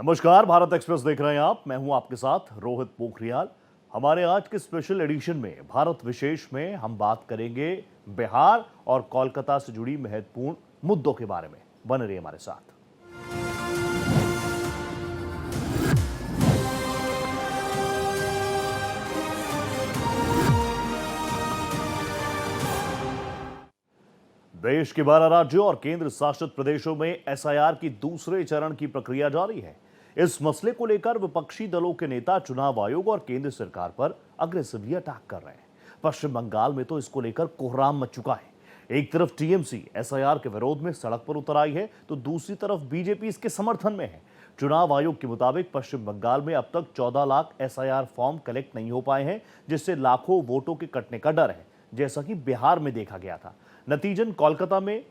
नमस्कार, भारत एक्सप्रेस देख रहे हैं आप। मैं हूं आपके साथ रोहित पोखरियाल। हमारे आज के स्पेशल एडिशन में भारत विशेष में हम बात करेंगे बिहार और कोलकाता से जुड़ी महत्वपूर्ण मुद्दों के बारे में। बने रहिए हमारे साथ। देश के 12 राज्यों और केंद्र शासित प्रदेशों में एसआईआर की दूसरे चरण की प्रक्रिया जारी है। इस मसले को लेकर विपक्षी दलों के नेता चुनाव आयोग और केंद्र सरकार पर अग्रेसिवली अटैक कर रहे हैं। पश्चिम बंगाल में तो इसको लेकर कोहराम मच चुका है। एक तरफ टीएमसी एसआईआर के विरोध में सड़क पर उतर आई है, तो दूसरी तरफ बीजेपी इसके समर्थन में है। चुनाव आयोग के मुताबिक पश्चिम बंगाल में अब तक 14 लाख एसआईआर फॉर्म कलेक्ट नहीं हो पाए हैं, जिससे लाखों वोटों के कटने का डर है, जैसा कि बिहार में देखा गया था। नतीजन कोलकाता में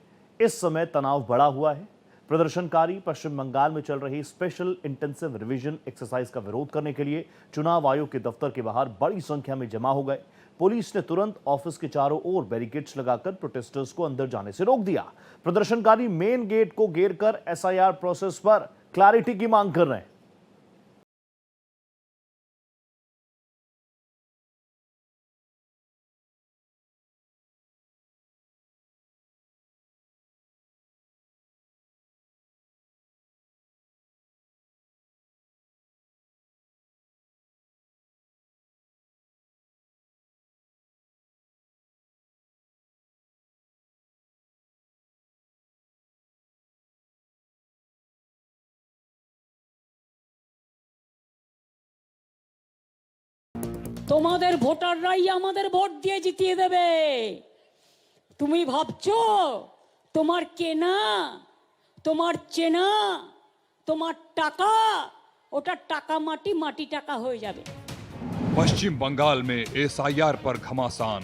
इस समय तनाव बढ़ा हुआ है। प्रदर्शनकारी पश्चिम बंगाल में चल रही स्पेशल इंटेंसिव रिवीजन एक्सरसाइज का विरोध करने के लिए चुनाव आयोग के दफ्तर के बाहर बड़ी संख्या में जमा हो गए। पुलिस ने तुरंत ऑफिस के चारों ओर बैरिकेड्स लगाकर प्रोटेस्टर्स को अंदर जाने से रोक दिया। प्रदर्शनकारी मेन गेट को घेरकर एसआईआर प्रोसेस पर क्लैरिटी की मांग कर रहे हैं। তোমাদের ভোটাররাই আমাদের ভোট দিয়ে জিতিয়ে দেবে। তুমি ভাবছো তোমার কেনা, তোমার চেনা, তোমার টাকা, ওটা টাকা মাটি, মাটি টাকা হয়ে যাবে। पश्चिम बंगाल में एसआईआर पर घमासान।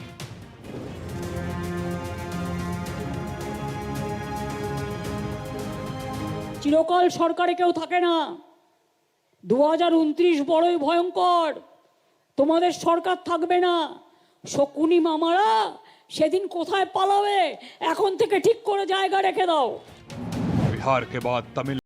চিরকাল সরকারে কেউ থাকে না। 2029 বড়ই ভয়ঙ্কর। তোমাদের সরকার থাকবে না। শকুনি মামারা সেদিন কোথায় পালাবে, এখন থেকে ঠিক করে জায়গা রেখে দাও। बिहार के बाद तमिल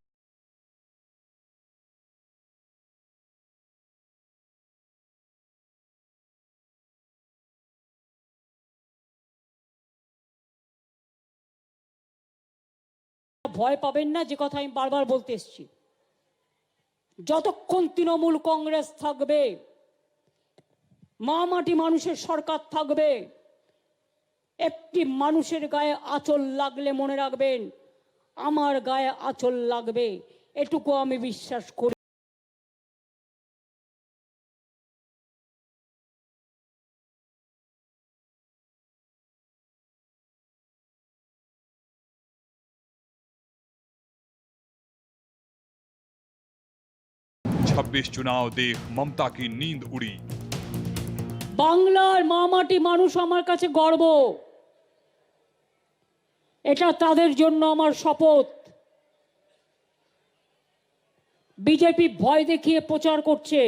ভয় পাবেন না, যে কথা আমি বারবার বলতে এসেছি। যতক্ষণ তৃণমূল কংগ্রেস থাকবে, মা মাটি মানুষের সরকার থাকবে, একটি মানুষের গায়ে আঁচল লাগলে মনে রাখবেন আমার গায়ে আঁচল লাগবে, এটুকু আমি বিশ্বাস করি। 26 चुनाव देख ममता की नींद उड़ी। বাংলার মা মাটি মানুষ আমার কাছে গর্ব, এটা তাদের জন্য আমার শপথ। বিজেপি ভয় দেখিয়ে প্রচার করছে,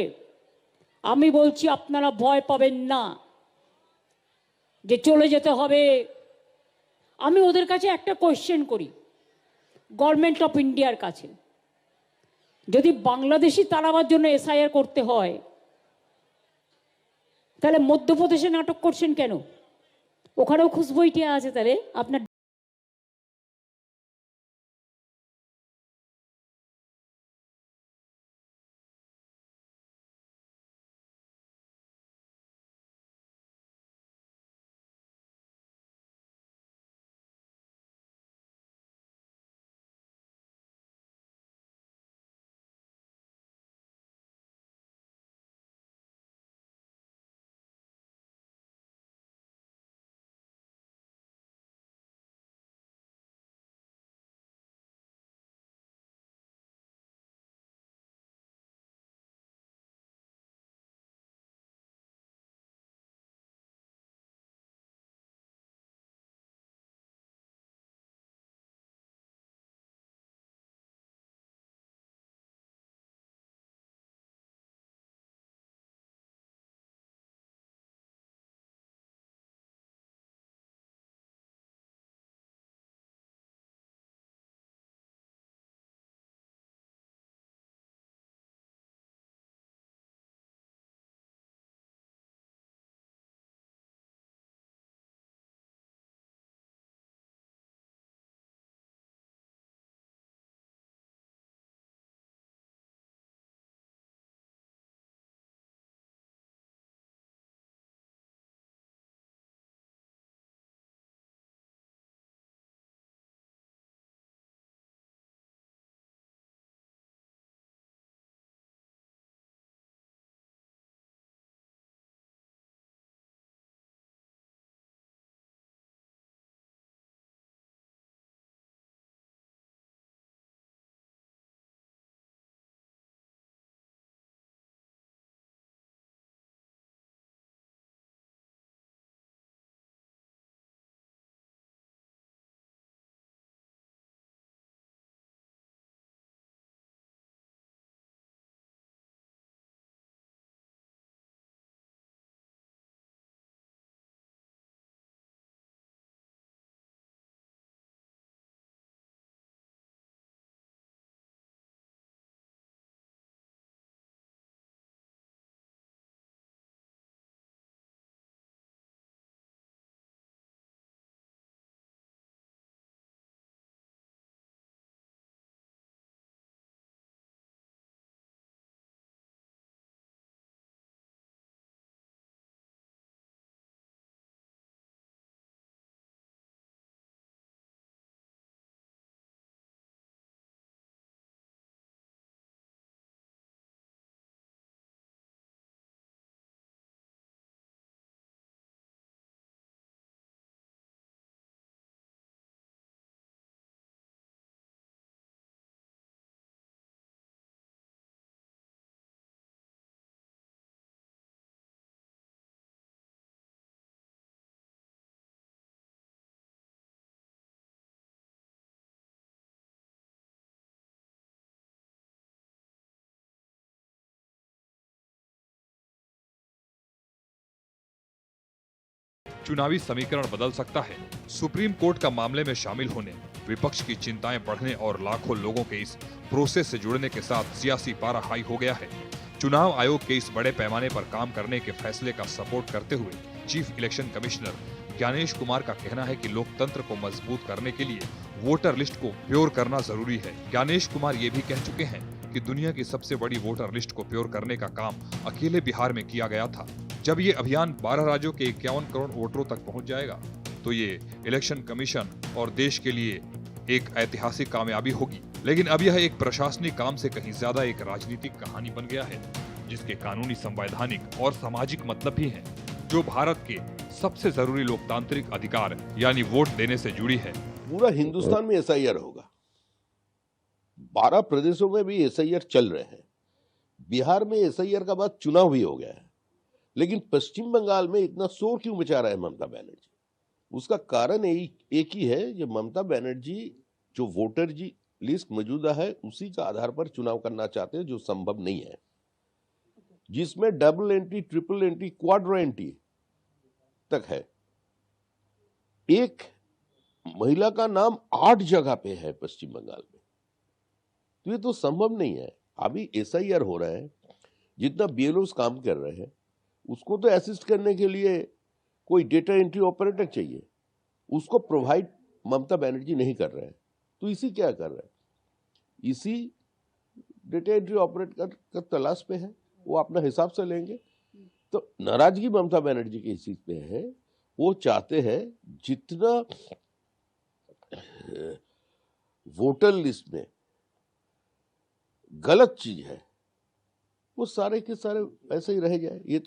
আমি বলছি আপনারা ভয় পাবেন না যে চলে যেতে হবে। আমি ওদের কাছে একটা কোয়েশ্চেন করি, গভর্নমেন্ট অফ ইন্ডিয়ার কাছে, যদি বাংলাদেশি তাড়াবার জন্য এসআইআর করতে হয়, তাহলে মধ্যপ্রদেশে নাটক করছেন কেন? ওখানেও খুশবু ইটিয়া আছে, তাহলে আপনার चुनावी समीकरण बदल सकता है। सुप्रीम कोर्ट का मामले में शामिल होने, विपक्ष की चिंताएं बढ़ने और लाखों लोगों के इस प्रोसेस से जुड़ने के साथ सियासी पारा हाई हो गया है। चुनाव आयोग के इस बड़े पैमाने पर काम करने के फैसले का सपोर्ट करते हुए chief election commissioner Gyanesh Kumar का कहना है कि लोकतंत्र को मजबूत करने के लिए वोटर लिस्ट को प्योर करना जरूरी है। ज्ञानेश कुमार ये भी कह चुके हैं कि दुनिया की सबसे बड़ी वोटर लिस्ट को प्योर करने का काम अकेले बिहार में किया गया था। जब ये अभियान 12 राज्यों के 51 करोड़ वोटरों तक पहुंच जाएगा तो ये इलेक्शन कमीशन और देश के लिए एक ऐतिहासिक कामयाबी होगी। लेकिन अब यह एक प्रशासनिक काम से कहीं ज्यादा एक राजनीतिक कहानी बन गया है, जिसके कानूनी, संवैधानिक और सामाजिक मतलब भी हैं, जो भारत के सबसे जरूरी लोकतांत्रिक अधिकार यानी वोट देने से जुड़ी है। पूरा हिंदुस्तान में एसआईआर होगा। 12 प्रदेशों में भी एसआईआर चल रहे हैं। बिहार में एसआईआर का बाद चुनाव भी हो गया है, लेकिन पश्चिम बंगाल में इतना शोर क्यों मचा रहा है ममता बनर्जी? उसका कारण एक ही है, जो ममता बनर्जी जो वोटर जी लिस्ट मौजूदा है उसी का आधार पर चुनाव करना चाहते हैं, जो संभव नहीं है, जिसमें double entry, triple entry, Quadro entry तक है। एक महिला का नाम 8 जगह पे है पश्चिम बंगाल में, तो ये तो संभव नहीं है। अभी एसआईआर हो रहा है, जितना बीएलओस काम कर रहे हैं उसको तो असिस्ट करने के लिए कोई डेटा एंट्री ऑपरेटर चाहिए, उसको प्रोवाइड ममता बनर्जी नहीं कर रहे हैं। तो इसी क्या कर रहे हैं, इसी डेटा एंट्री ऑपरेटर का तलाश पे है, वो अपना हिसाब से लेंगे। तो नाराजगी ममता बनर्जी की इस चीज पे है, वो चाहते हैं जितना वोटर लिस्ट में गलत चीज है वो सारे के सारे ऐसे ही रह जाए। ये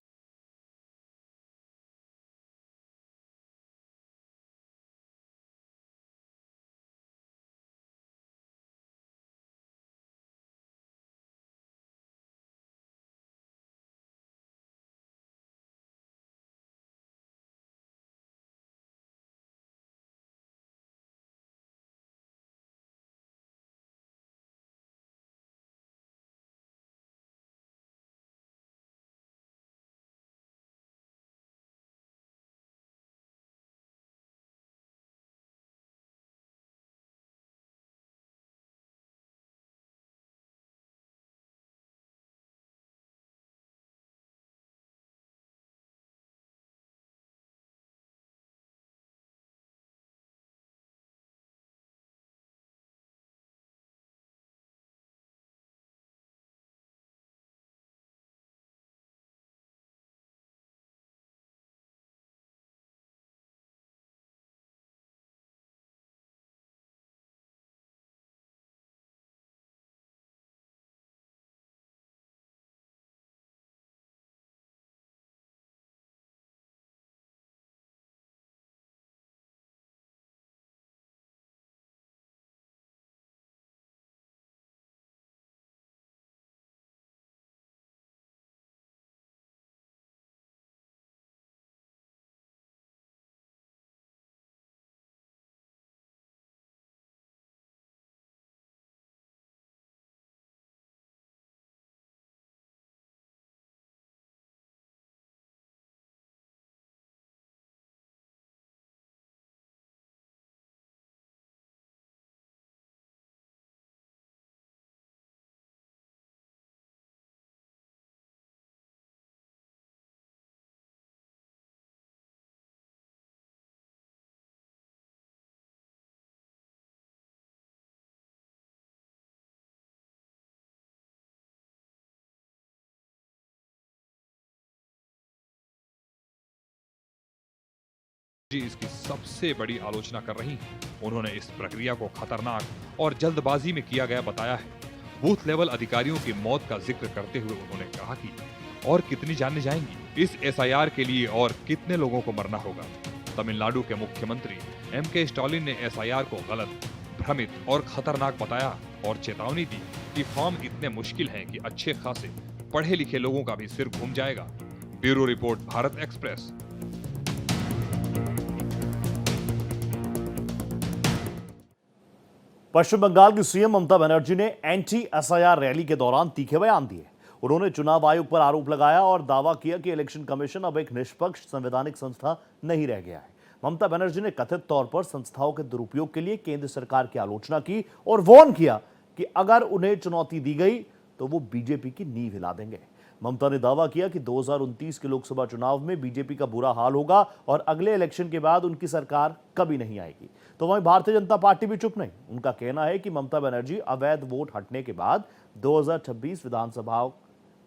जी इसकी सबसे बड़ी आलोचना कर रही हैं। उन्होंने इस प्रक्रिया को खतरनाक और जल्दबाजी में किया गया बताया है। बूथ लेवल अधिकारियों की मौत का जिक्र करते हुए उन्होंने कहा कि और कितनी जानें जाएंगी इस एसआईआर के लिए और कितने लोगों को मरना होगा। तमिलनाडु के मुख्यमंत्री एम.के. स्टालिन ने एसआईआर को गलत, भ्रमित और खतरनाक बताया और चेतावनी दी कि फॉर्म इतने मुश्किल हैं कि अच्छे खासे पढ़े लिखे लोगों का भी सिर घूम जाएगा। Bureau report, Bharat Express. Paschim Bangal की सीएम ममता बनर्जी ने एंटी एसआईआर रैली के दौरान तीखे बयान दिए। उन्होंने चुनाव आयोग पर आरोप लगाया और दावा किया कि इलेक्शन कमीशन अब एक निष्पक्ष संवैधानिक संस्था नहीं रह गया है। ममता बनर्जी ने कथित तौर पर संस्थाओं के दुरुपयोग के लिए केंद्र सरकार की आलोचना की और वार्न किया कि अगर उन्हें चुनौती दी गई तो वो बीजेपी की नींव हिला देंगे। ममता ने दावा किया कि 2029 के लोकसभा चुनाव में बीजेपी का बुरा हाल होगा और अगले इलेक्शन के बाद उनकी सरकार कभी नहीं आएगी। तो वहीं भारतीय जनता पार्टी भी चुप नहीं। उनका कहना है कि ममता बनर्जी अवैध वोट हटने के बाद 2026 विधानसभा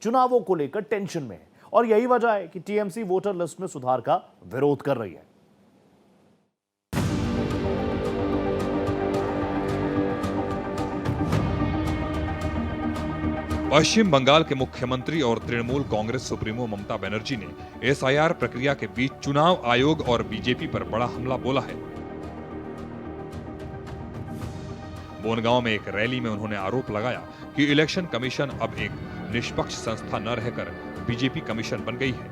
चुनावों को लेकर टेंशन में है और यही वजह है कि टीएमसी वोटर लिस्ट में सुधार का विरोध कर रही है। पश्चिम बंगाल के मुख्यमंत्री और तृणमूल कांग्रेस सुप्रीमो ममता बनर्जी ने एसआईआर प्रक्रिया के बीच चुनाव आयोग और बीजेपी पर बड़ा हमला बोला है। बोनगांव में एक रैली में उन्होंने आरोप लगाया कि इलेक्शन कमीशन अब एक निष्पक्ष संस्था न रहकर बीजेपी कमीशन बन गई है।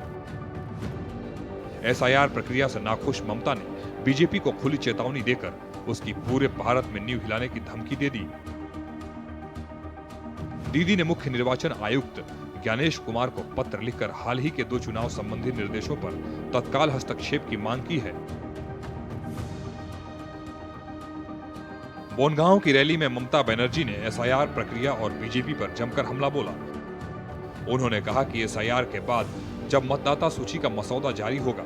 एसआईआर प्रक्रिया से नाखुश ममता ने बीजेपी को खुली चेतावनी देकर उसकी पूरे भारत में नींव हिलाने की धमकी दे दी। दीदी ने मुख्य निर्वाचन आयुक्त ज्ञानेश कुमार को पत्र लिखकर हाल ही के 2 चुनाव संबंधी निर्देशों पर तत्काल हस्तक्षेप की मांग की है। बोनगांव की रैली में ममता बनर्जी ने एसआईआर प्रक्रिया और बीजेपी पर जमकर हमला बोला। उन्होंने कहा कि एसआईआर के बाद जब मतदाता सूची का मसौदा जारी होगा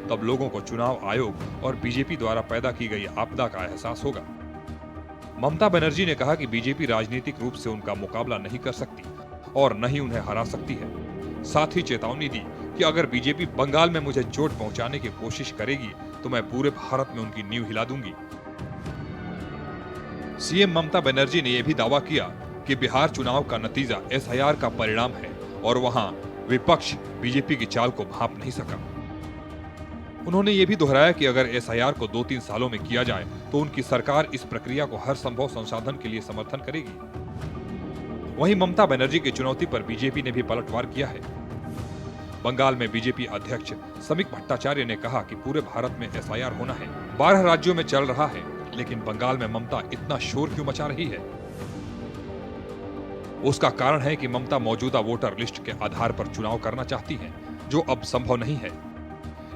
तब लोगों को चुनाव आयोग और बीजेपी द्वारा पैदा की गई आपदा का एहसास होगा। ममता बनर्जी ने कहा कि बीजेपी राजनीतिक रूप से उनका मुकाबला नहीं कर सकती और न ही उन्हें हरा सकती है। साथ ही चेतावनी दी कि अगर बीजेपी बंगाल में मुझे चोट पहुंचाने की कोशिश करेगी तो मैं पूरे भारत में उनकी नींव हिला दूंगी। सीएम ममता बनर्जी ने यह भी दावा किया कि बिहार चुनाव का नतीजा एसआईआर का परिणाम है और वहां विपक्ष बीजेपी की चाल को भांप नहीं सका। उन्होंने ये भी दोहराया कि अगर एसआईआर को 2-3 सालों में किया जाए तो उनकी सरकार इस प्रक्रिया को हर संभव संसाधन के लिए समर्थन करेगी। वहीं ममता बनर्जी की चुनौती पर बीजेपी ने भी पलटवार किया है। बंगाल में बीजेपी अध्यक्ष समीक भट्टाचार्य ने कहा कि पूरे भारत में एसआईआर होना है। 12 राज्यों में चल रहा है, लेकिन बंगाल में ममता इतना शोर क्यों मचा रही है? उसका कारण है कि ममता मौजूदा वोटर लिस्ट के आधार पर चुनाव करना चाहती हैं, जो अब संभव नहीं है।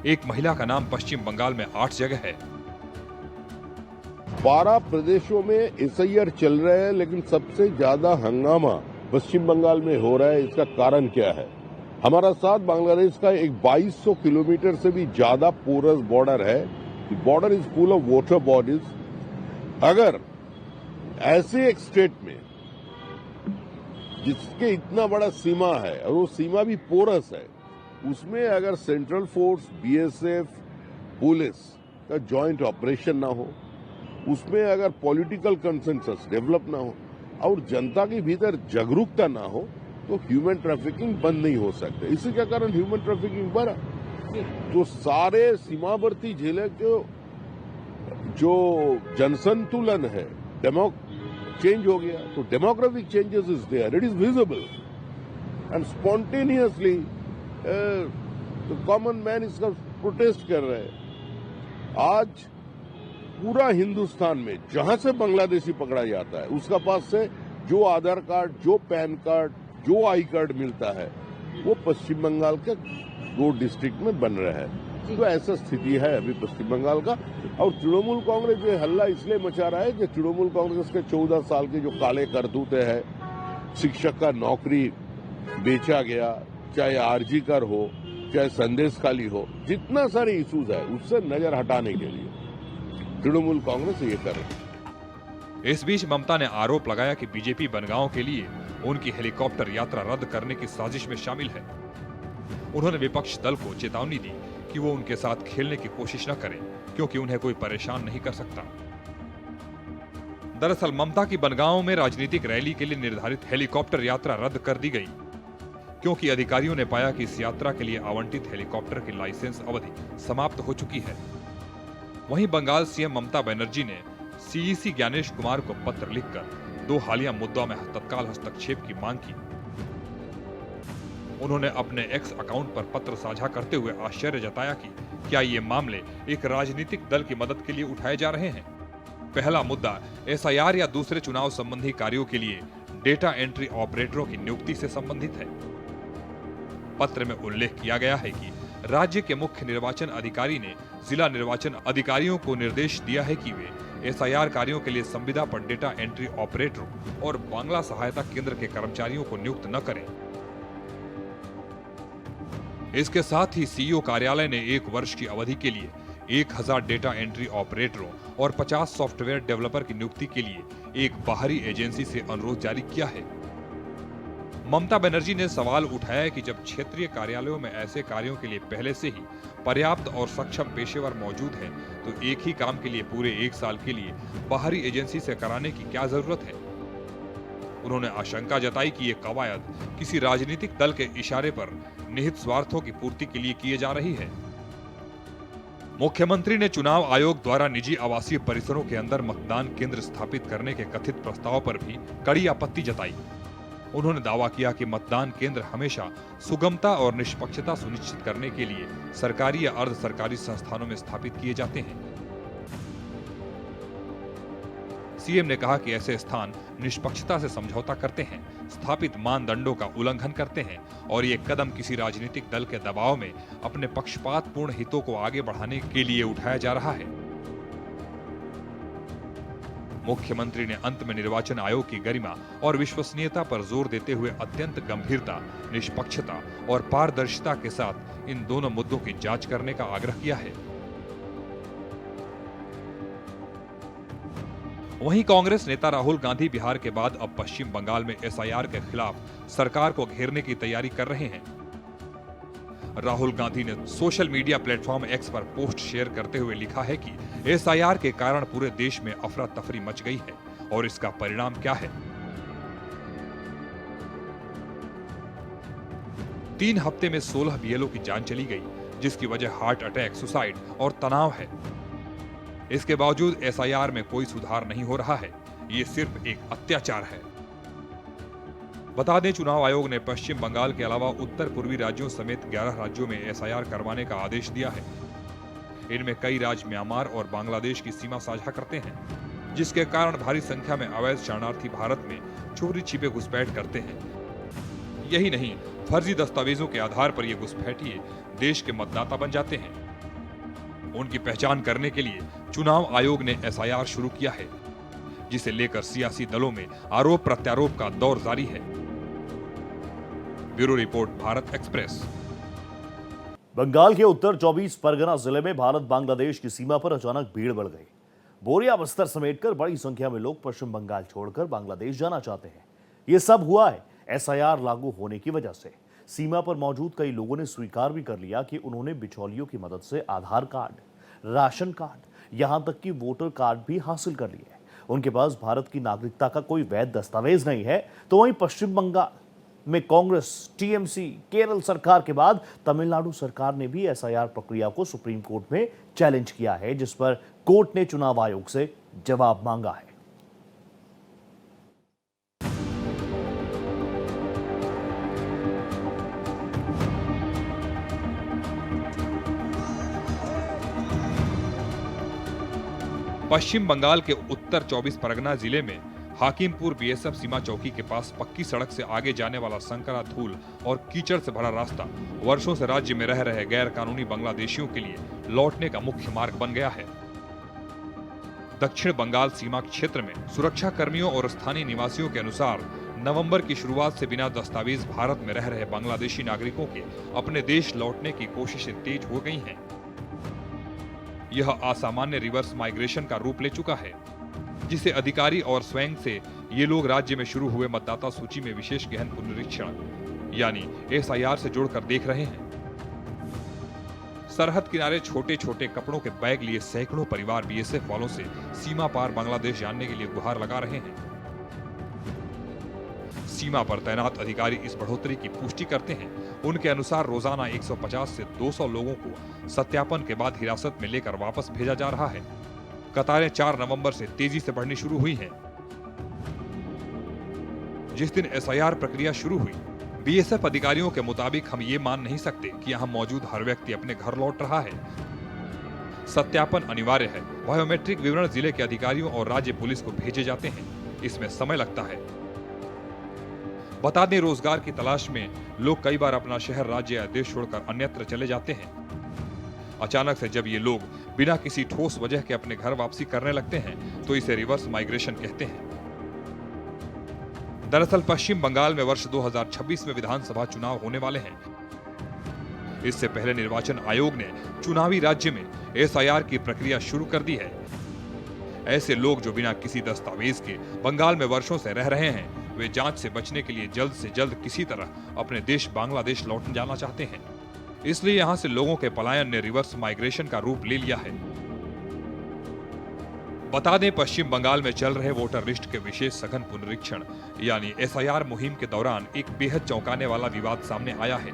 एक महिला का नाम पश्चिम बंगाल में 8 जगह है। 12 प्रदेशों में एसआईआर चल रहे हैं, लेकिन सबसे ज्यादा हंगामा पश्चिम बंगाल में हो रहा है। इसका कारण क्या है? हमारा साथ बांग्लादेश का एक 2200 किलोमीटर से भी ज्यादा पोरस बॉर्डर है। Border is full of water bodies. अगर ऐसे एक स्टेट में जिसके इतना बड़ा सीमा है और वो सीमा भी पोरस है, उसमें अगर सेंट्रल फोर्स, बीएसएफ, पुलिस का जॉइंट ऑपरेशन ना हो, उसमें अगर पॉलिटिकल कंसेंसस डेवलप ना हो और जनता के भीतर जागरूकता ना हो, तो ह्यूमन ट्रैफिकिंग बंद नहीं हो सकते। इसी के कारण ह्यूमन ट्रैफिकिंग बढ़ा। तो सारे सीमावर्ती जिले के जो जनसंतुलन है, चेंज हो गया। तो demographic changes is there, it is visible and spontaneously तो कॉमन मैन इसका प्रोटेस्ट कर रहे हैं। आज पूरा हिंदुस्तान में जहां से बांग्लादेशी पकड़ा जाता है, उसका पास से जो आधार कार्ड, जो पैन कार्ड, जो आई कार्ड मिलता है, वो पश्चिम बंगाल के 2 डिस्ट्रिक्ट में बन रहा है। तो ऐसा स्थिति है अभी पश्चिम बंगाल का। और तृणमूल कांग्रेस जो हल्ला इसलिए मचा रहा है कि तृणमूल कांग्रेस के 14 साल के जो काले करतूते हैं, शिक्षक का नौकरी बेचा गया, चाहे आरजी कर हो, चाहे संदेश खाली हो, जितना सारे इश्यूज है उससे नजर हटाने के लिए तृणमूल कांग्रेस ये कर रही है। इस बीच ममता ने आरोप लगाया कि बीजेपी बनगांव के लिए उनकी हेलीकॉप्टर यात्रा रद्द करने की साजिश में शामिल है। उन्होंने विपक्ष दल को चेतावनी दी कि वो उनके साथ खेलने की कोशिश न करें, क्योंकि उन्हें कोई परेशान नहीं कर सकता। दरअसल ममता की बनगांव में राजनीतिक रैली के लिए निर्धारित हेलीकॉप्टर यात्रा रद्द कर दी गई, क्योंकि अधिकारियों ने पाया कि इस यात्रा के लिए आवंटित हेलीकॉप्टर की लाइसेंस अवधि समाप्त हो चुकी है। वहीं बंगाल सीएम ममता बनर्जी ने सीईसी ज्ञानेश कुमार को पत्र लिखकर 2 हालिया मुद्दों में तत्काल हस्तक्षेप की मांग की। उन्होंने अपने एक्स अकाउंट पर पत्र साझा करते हुए आश्चर्य जताया कि क्या ये मामले एक राजनीतिक दल की मदद के लिए उठाए जा रहे हैं। पहला मुद्दा एसआईआर या दूसरे चुनाव संबंधी कार्यों के लिए डेटा एंट्री ऑपरेटरों की नियुक्ति से संबंधित है। पत्र में उल्लेख किया गया है कि राज्य के मुख्य निर्वाचन अधिकारी ने जिला निर्वाचन अधिकारियों को निर्देश दिया है कि वे एसआईआर कार्यों के लिए संविदा पर डेटा एंट्री ऑपरेटरों और बांग्ला सहायता केंद्र के कर्मचारियों को नियुक्त न करें। इसके साथ ही सीईओ कार्यालय ने 1 वर्ष की अवधि के लिए 1000 डेटा एंट्री ऑपरेटरों और 50 सॉफ्टवेयर डेवलपर की नियुक्ति के लिए एक बाहरी एजेंसी से अनुरोध जारी किया है। ममता बनर्जी ने सवाल उठाया कि जब क्षेत्रीय कार्यालयों में ऐसे कार्यों के लिए पहले से ही पर्याप्त और सक्षम पेशेवर मौजूद हैं, तो एक ही काम के लिए पूरे 1 साल के लिए बाहरी एजेंसी से कराने की क्या जरूरत है। उन्होंने आशंका जताई कि ये कवायद किसी राजनीतिक दल के इशारे पर निहित स्वार्थों की पूर्ति के लिए किए जा रही है। मुख्यमंत्री ने चुनाव आयोग द्वारा निजी आवासीय परिसरों के अंदर मतदान केंद्र स्थापित करने के कथित प्रस्ताव पर भी कड़ी आपत्ति जताई। उन्होंने दावा किया कि मतदान केंद्र हमेशा सुगमता और निष्पक्षता सुनिश्चित करने के लिए सरकारी या अर्ध सरकारी संस्थानों में स्थापित किए जाते हैं। सीएम ने कहा कि ऐसे स्थान निष्पक्षता से समझौता करते हैं, स्थापित मानदंडों का उल्लंघन करते हैं और ये कदम किसी राजनीतिक दल के दबाव में अपने पक्षपातपूर्ण हितों को आगे बढ़ाने के लिए उठाया जा रहा है। मुख्यमंत्री ने अंत में निर्वाचन आयोग की गरिमा और विश्वसनीयता पर जोर देते हुए अत्यंत गंभीरता, निष्पक्षता और पारदर्शिता के साथ इन दोनों मुद्दों की जांच करने का आग्रह किया है। वहीं कांग्रेस नेता राहुल गांधी बिहार के बाद अब पश्चिम बंगाल में एसआईआर के खिलाफ सरकार को घेरने की तैयारी कर रहे हैं। राहुल गांधी ने सोशल मीडिया प्लेटफॉर्म एक्स पर पोस्ट शेयर करते हुए लिखा है कि एसआईआर के कारण पूरे देश में अफरा तफरी मच गई है और इसका परिणाम क्या है। 3 हफ्ते में 16 बीएलओ की जान चली गई, जिसकी वजह हार्ट अटैक, सुसाइड और तनाव है। इसके बावजूद एसआईआर में कोई सुधार नहीं हो रहा है। ये सिर्फ एक अत्याचार है। बता दें, चुनाव आयोग ने पश्चिम बंगाल के अलावा उत्तर पूर्वी राज्यों समेत 11 राज्यों में एसआईआर करवाने का आदेश दिया है। इनमें कई राज्य म्यांमार और बांग्लादेश की सीमा साझा करते हैं, जिसके कारण भारी संख्या में अवैध शरणार्थी भारत में चोरी छिपे घुसपैठ करते हैं। यही नहीं, फर्जी दस्तावेजों के आधार पर ये घुसपैठिए देश के मतदाता बन जाते हैं। उनकी पहचान करने के लिए चुनाव आयोग ने एसआईआर शुरू किया है, जिसे लेकर सियासी दलों में आरोप प्रत्यारोप का दौर जारी है। Bureau report, Bharat express. Bengal के उत्तर 24 परगना जिले में भारत बांग्लादेश की सीमा पर अचानक भीड़ बढ़ गई। बोरिया बस्तर समेटकर बड़ी संख्या में लोग पश्चिम बंगाल छोड़कर बांग्लादेश जाना चाहते हैं। यह सब हुआ है एसआईआर लागू होने की वजह से। सीमा पर मौजूद कई लोगों ने स्वीकार भी कर लिया कि उन्होंने बिचौलियों की मदद से आधार कार्ड, राशन कार्ड, यहां तक कि वोटर कार्ड भी हासिल कर लिए। उनके पास भारत की नागरिकता का कोई वैध दस्तावेज नहीं है। तो वहीं पश्चिम बंगाल में कांग्रेस, टीएमसी, केरल सरकार के बाद तमिलनाडु सरकार ने भी एसआईआर प्रक्रिया को सुप्रीम कोर्ट में चैलेंज किया है, जिस पर कोर्ट ने चुनाव आयोग से जवाब मांगा है। पश्चिम बंगाल के उत्तर 24 परगना जिले में हाकिमपुर बीएसएफ सीमा चौकी के पास पक्की सड़क से आगे जाने वाला संकरा, धूल और कीचड़ से भरा रास्ता वर्षों से राज्य में रह रहे गैर कानूनी बांग्लादेशियों के लिए लौटने का मुख्य मार्ग बन गया है। दक्षिण बंगाल सीमा क्षेत्र में सुरक्षा कर्मियों और स्थानीय निवासियों के अनुसार नवंबर की शुरुआत से बिना दस्तावेज भारत में रह रहे बांग्लादेशी नागरिकों के अपने देश लौटने की कोशिशें तेज हो गई हैं। यह असामान्य रिवर्स माइग्रेशन का रूप ले चुका है, जिसे अधिकारी और स्वयं से ये लोग राज्य में शुरू हुए मतदाता सूची में विशेष गहन पुनरीक्षण यानी एसआईआर से जोड़कर देख रहे हैं। सरहद किनारे छोटे छोटे कपड़ों के बैग लिए सैकड़ों परिवार बीएसएफ वालों से सीमा पार बांग्लादेश जाने के लिए गुहार लगा रहे हैं। सीमा पर तैनात अधिकारी इस बढ़ोतरी की पुष्टि करते हैं। उनके अनुसार रोजाना 150 से 200 लोगों को सत्यापन के बाद हिरासत में लेकर वापस भेजा जा रहा है। कतारें 4 नवंबर से तेजी से बढ़नी शुरू हुई हैं। जिस दिन एसआईआर प्रक्रिया शुरू हुई, बीएसएफ अधिकारियों के मुताबिक हम ये मान नहीं सकते कि यहां मौजूद हर व्यक्ति अपने घर लौट रहा है। सत्यापन अनिवार्य है। बायोमेट्रिक विवरण जिले के अधिकारियों और राज्य पुलिस को भेजे जाते हैं। इसमें समय लगता है। बता दें, रोजगार की तलाश में लोग कई बार अपना शहर, राज्य या देश छोड़कर अन्यत्र चले जाते हैं। अचानक से जब ये लोग बिना किसी ठोस वजह के अपने घर वापसी करने लगते हैं तो इसे रिवर्स माइग्रेशन कहते हैं। दरअसल पश्चिम बंगाल में वर्ष 2026 में विधानसभा चुनाव होने वाले हैं। इससे पहले निर्वाचन आयोग ने चुनावी राज्य में एसआईआर की प्रक्रिया शुरू कर दी है। ऐसे लोग जो बिना किसी दस्तावेज के बंगाल में वर्षों से रह रहे हैं, वे जांच से बचने के लिए जल्द से जल्द किसी तरह अपने देश बांग्लादेश लौट जाना चाहते हैं। इसलिए यहां से लोगों के पलायन ने रिवर्स माइग्रेशन का रूप ले लिया है। बता दें, पश्चिम बंगाल में चल रहे वोटर लिस्ट के विशेष सघन पुनरीक्षण यानी एसआईआर मुहिम के दौरान एक बेहद चौंकाने वाला विवाद सामने आया है।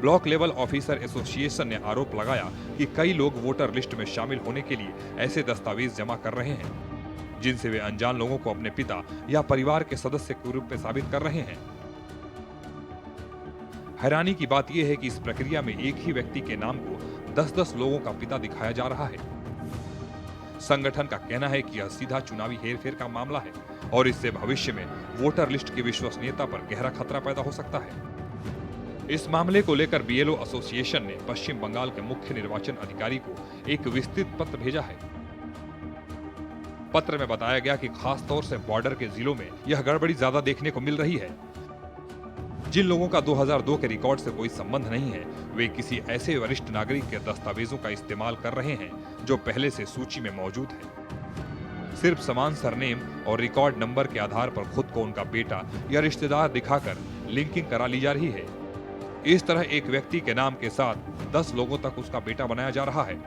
ब्लॉक लेवल ऑफिसर एसोसिएशन ने आरोप लगाया कि कई लोग वोटर लिस्ट में शामिल होने के लिए ऐसे दस्तावेज जमा कर रहे हैं जिनसे वे अनजान लोगों को अपने पिता या परिवार के सदस्य के रूप में साबित कर रहे हैं। हैरानी की बात यह है कि इस प्रक्रिया में एक ही व्यक्ति के नाम को 10-10 लोगों का पिता दिखाया जा रहा है। संगठन का कहना है कि यह सीधा चुनावी हेरफेर का मामला है और इससे भविष्य में वोटर लिस्ट की विश्वसनीयता पर गहरा खतरा पैदा हो सकता है। इस मामले को लेकर बीएलओ एसोसिएशन ने पश्चिम बंगाल के मुख्य निर्वाचन अधिकारी को एक विस्तृत पत्र भेजा है। पत्र में बताया गया कि खास तौर से बॉर्डर के जिलों में यह गड़बड़ी ज्यादा देखने को मिल रही है। जिन लोगों का 2002 के रिकॉर्ड से कोई संबंध नहीं है, वे किसी ऐसे वरिष्ठ नागरिक के दस्तावेजों का इस्तेमाल कर रहे हैं जो पहले से सूची में मौजूद है। सिर्फ समान सरनेम और रिकॉर्ड नंबर के आधार पर खुद को उनका बेटा या रिश्तेदार दिखाकर लिंकिंग करा ली जा रही है। इस तरह एक व्यक्ति के नाम के साथ 10 लोगों तक उसका बेटा बनाया जा रहा है,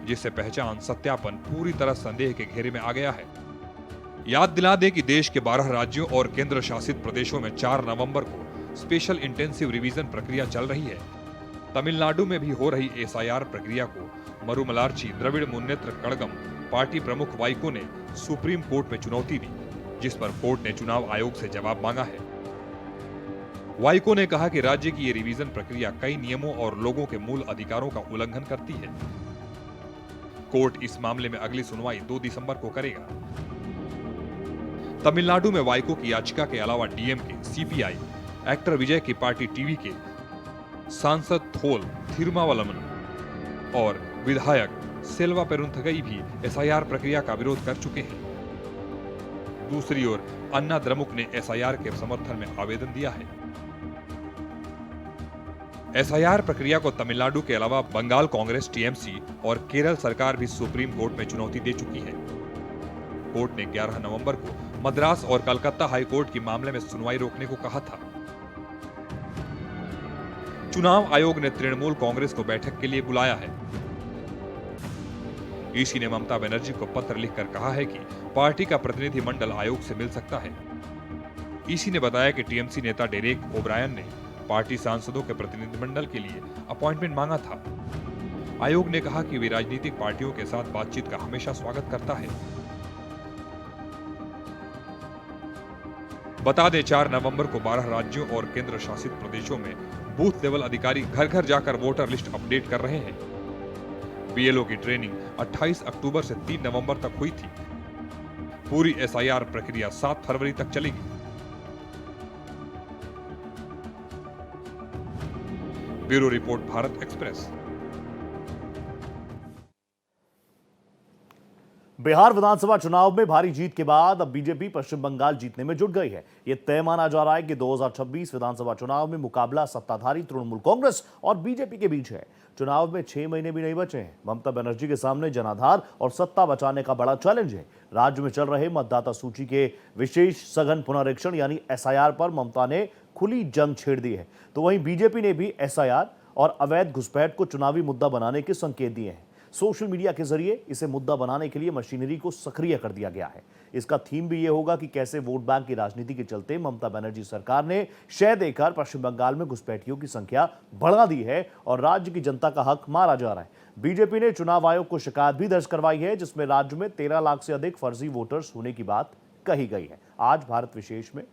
जिससे पहचान सत्यापन पूरी तरह संदेह के घेरे में आ गया है। याद दिला दें कि देश के 12 राज्यों और केंद्र शासित प्रदेशों में 4 नवंबर को स्पेशल इंटेंसिव रिवीजन प्रक्रिया चल रही है। तमिलनाडु में भी हो रही एसआईआर प्रक्रिया को मरुमलार्ची द्रविड़ मुन्नेत्र कड़गम पार्टी प्रमुख वाइको ने सुप्रीम कोर्ट में चुनौती दी, जिस पर कोर्ट ने चुनाव आयोग से जवाब मांगा है। वाइको ने कहा कि राज्य की ये रिवीजन प्रक्रिया कई नियमों और लोगों के मूल अधिकारों का उल्लंघन करती है। कोर्ट इस मामले में अगली सुनवाई 2 दिसंबर को करेगा। तमिलनाडु में वाइको की याचिका के अलावा डीएमके, सीपीआई, एक्टर विजय की पार्टी टीवी के सांसद थोल थिरुमावलमन और विधायक सेल्वा पेरुंथगई भी एसआईआर प्रक्रिया का विरोध कर चुके हैं। दूसरी ओर अन्ना द्रमुक ने एसआईआर के समर्थन में आवेदन दिया है। एसआईआर प्रक्रिया को तमिलनाडु के अलावा बंगाल कांग्रेस, टीएमसी और केरल सरकार भी सुप्रीम कोर्ट में चुनौती दे चुकी है। कोर्ट ने 11 नवंबर को मद्रास और कलकत्ता हाई कोर्ट की मामले में सुनवाई रोकने को कहा था। चुनाव आयोग ने तृणमूल कांग्रेस को बैठक के लिए बुलाया है। ईसी ने ममता बनर्जी को पत्र लिखकर कहा है कि पार्टी का प्रतिनिधि मंडल आयोग से मिल सकता है। ईसी ने बताया कि टीएमसी नेता डेरेक ओब्रायन ने पार्टी सांसदों के प्रतिनिधिमंडल के लिए अपॉइंटमेंट मांगा था। आयोग ने कहा कि वे राजनीतिक पार्टियों के साथ बातचीत का हमेशा स्वागत करता है। बता दें, 4 नवंबर को 12 राज्यों और केंद्र शासित प्रदेशों में बूथ लेवल अधिकारी घर घर जाकर वोटर लिस्ट अपडेट कर रहे हैं। बीएलओ की ट्रेनिंग 28 अक्टूबर से 3 नवंबर तक हुई थी। पूरी एसआईआर प्रक्रिया 7 फरवरी तक चलेगी। Bureau report, Bharat Express. Bihar विधानसभा चुनाव में भारी जीत के बाद अब बीजेपी पश्चिम बंगाल जीतने में जुट गई है। यह तय माना जा रहा है कि 2026 विधानसभा चुनाव में मुकाबला सत्ताधारी तृणमूल कांग्रेस और बीजेपी के बीच है। चुनाव में 6 महीने भी नहीं बचे हैं। ममता बनर्जी के सामने जनाधार और सत्ता बचाने का बड़ा चैलेंज है। राज्य में चल रहे मतदाता सूची के विशेष सघन पुनरीक्षण यानी एसआईआर पर ममता ने खुली जंग छेड़ दी है, तो वहीं बीजेपी ने भी एसआईआर और अवैध घुसपैठ को चुनावी मुद्दा बनाने के संकेत दिए हैं। सोशल मीडिया के जरिए इसे मुद्दा बनाने के लिए मशीनरी को सक्रिय कर दिया गया है। इसका थीम भी ये होगा कि कैसे वोट बैंक की राजनीति के चलते ममता बनर्जी सरकार ने शय देकर पश्चिम बंगाल में घुसपैठियों की संख्या बढ़ा दी है और राज्य की जनता का हक मारा जा रहा है। बीजेपी ने चुनाव आयोग को शिकायत भी दर्ज करवाई है, जिसमें राज्य में 13 लाख से अधिक फर्जी वोटर्स होने की बात कही गई है। आज भारत विशेष में